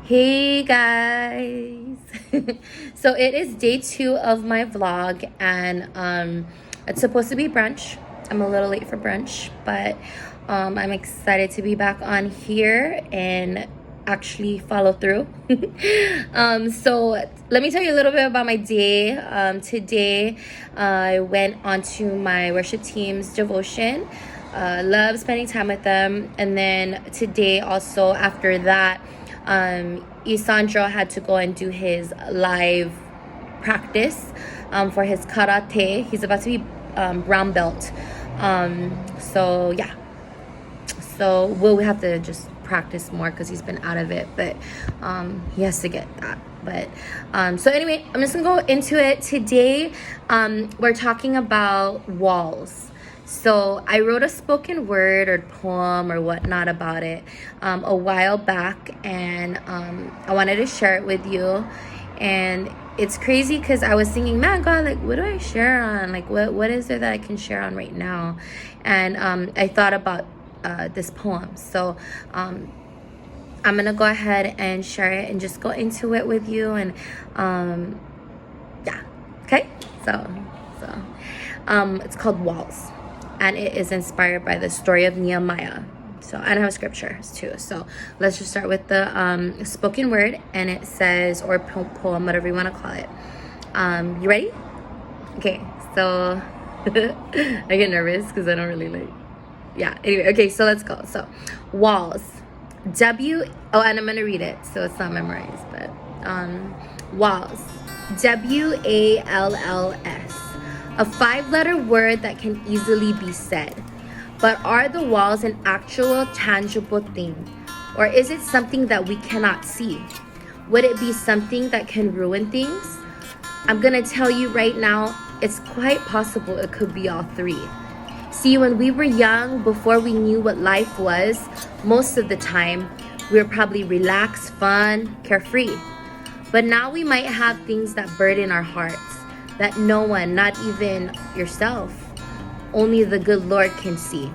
Hey guys. So it is day 2 of my vlog, and it's supposed to be brunch. I'm a little late for brunch, but I'm excited to be back on here and actually follow through. So let me tell you a little bit about my day. Today I went onto my worship team's devotion. Love spending time with them. And then today also, after that, Isandro had to go and do his live practice for his karate. He's about to be brown belt. So yeah, so we'll have to just practice more because he's been out of it, but he has to get that. But so anyway, I'm just gonna go into it today. We're talking about walls. So I wrote a spoken word or poem or whatnot about it a while back, and I wanted to share it with you. And it's crazy because I was thinking, man, God, like, what do I share on? Like, what is there that I can share on right now? And I thought about this poem. So I'm gonna go ahead and share it and just go into it with you. And yeah, okay. So it's called Walls, and it is inspired by the story of Nehemiah. So I have scriptures too. So let's just start with the spoken word, and it says, or poem, whatever you want to call it. You ready? Okay. So I get nervous because I don't really like. Yeah. Anyway. Okay. So let's go. So walls. And I'm gonna read it, so it's not memorized, but walls. WALLS. A 5-letter word that can easily be said. But are the walls an actual, tangible thing? Or is it something that we cannot see? Would it be something that can ruin things? I'm gonna tell you right now, it's quite possible it could be all three. See, when we were young, before we knew what life was, most of the time, we were probably relaxed, fun, carefree. But now we might have things that burden our hearts, that no one, not even yourself, only the good Lord can see.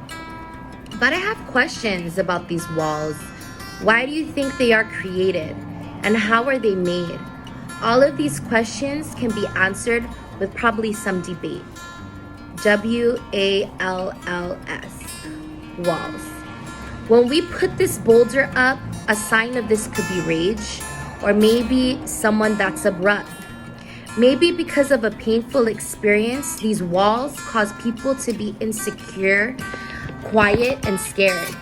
But I have questions about these walls. Why do you think they are created? And how are they made? All of these questions can be answered with probably some debate. WALLS. Walls. When we put this boulder up, a sign of this could be rage, or maybe someone that's abrupt. Maybe because of a painful experience, these walls cause people to be insecure, quiet, and scared.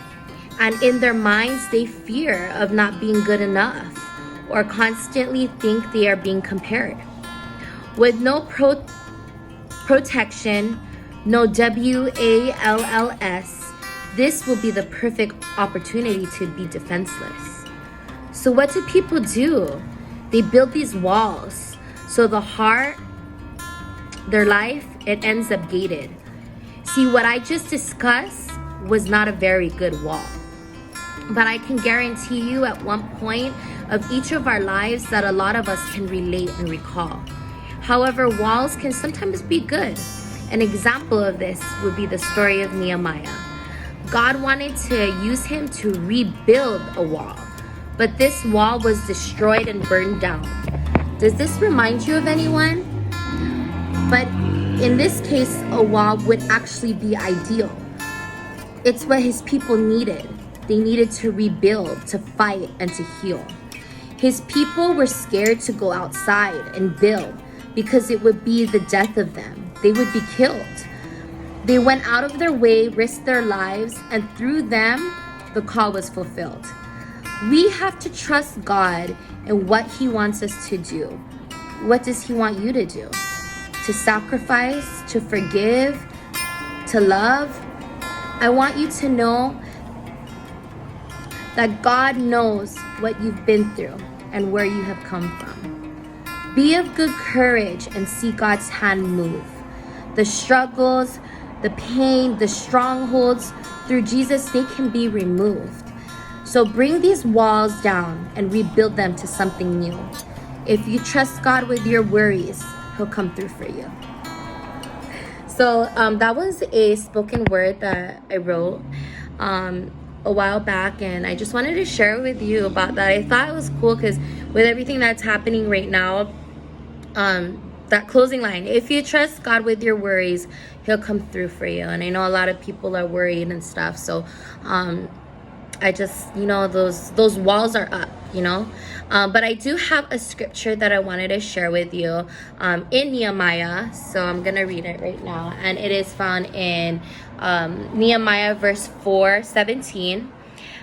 And in their minds, they fear of not being good enough, or constantly think they are being compared. With no protection, no WALLS, this will be the perfect opportunity to be defenseless. So what do people do? They build these walls. So the heart, their life, it ends up gated. See, what I just discussed was not a very good wall. But I can guarantee you at one point of each of our lives that a lot of us can relate and recall. However, walls can sometimes be good. An example of this would be the story of Nehemiah. God wanted to use him to rebuild a wall, but this wall was destroyed and burned down. Does this remind you of anyone? But in this case, a wall would actually be ideal. It's what his people needed. They needed to rebuild, to fight, and to heal. His people were scared to go outside and build because it would be the death of them. They would be killed. They went out of their way, risked their lives, and through them, the call was fulfilled. We have to trust God and what he wants us to do. What does he want you to do? To sacrifice, to forgive, to love? I want you to know that God knows what you've been through and where you have come from. Be of good courage and see God's hand move. The struggles, the pain, the strongholds, through Jesus, they can be removed. So bring these walls down and rebuild them to something new. If you trust God with your worries, he'll come through for you. So that was a spoken word that I wrote. a while back, and I just wanted to share with you about that. I thought it was cool because with everything that's happening right now, that closing line, if you trust God with your worries, he'll come through for you. And I know a lot of people are worried and stuff, so I just, those walls are up, but I do have a scripture that I wanted to share with you in Nehemiah. So I'm gonna read it right now, and it is found in Nehemiah verse 4:17,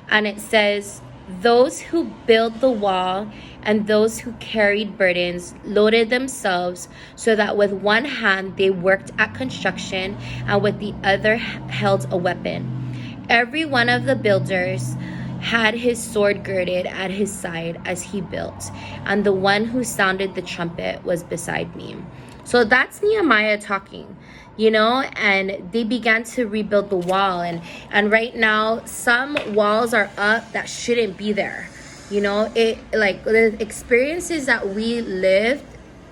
and it says, those who built the wall and those who carried burdens loaded themselves so that with one hand they worked at construction and with the other held a weapon. Every one of the builders had his sword girded at his side as he built, and the one who sounded the trumpet was beside me. So that's Nehemiah talking, and they began to rebuild the wall. And right now, some walls are up that shouldn't be there. It, like, the experiences that we lived,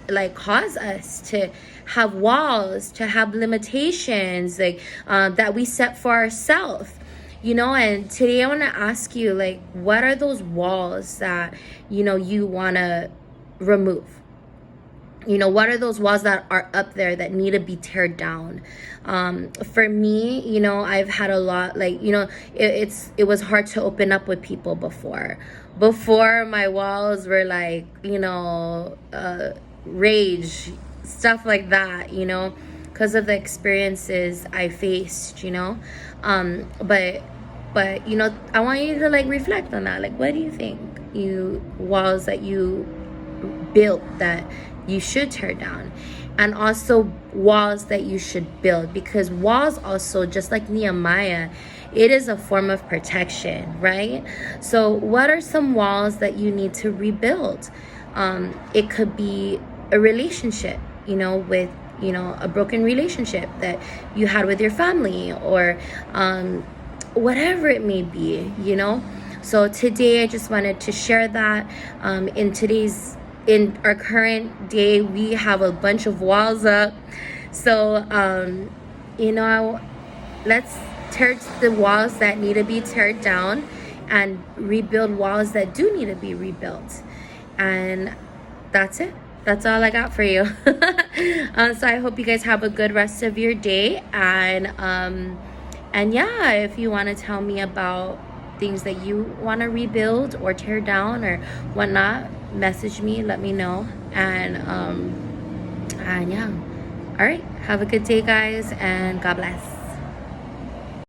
like, cause us to have walls, to have limitations, like, that we set for ourselves. And today I want to ask you, like, what are those walls that, you want to remove? What are those walls that are up there that need to be teared down? For me, I've had a lot, like, it was hard to open up with people before. Before, my walls were like, rage, stuff like that, because of the experiences I faced, but I want you to, like, reflect on that. Like, what do you think? Walls that you built that you should tear down, and also walls that you should build, because walls also, just like Nehemiah, it is a form of protection, right? So what are some walls that you need to rebuild? It could be a relationship, with a broken relationship that you had with your family, or whatever it may be, So today I just wanted to share that. In our current day, we have a bunch of walls up. So, let's tear the walls that need to be teared down and rebuild walls that do need to be rebuilt. And that's it. That's all I got for you. So I hope you guys have a good rest of your day. And yeah, if you want to tell me about things that you want to rebuild or tear down or whatnot, message me, let me know. And yeah. All right. Have a good day, guys, and God bless.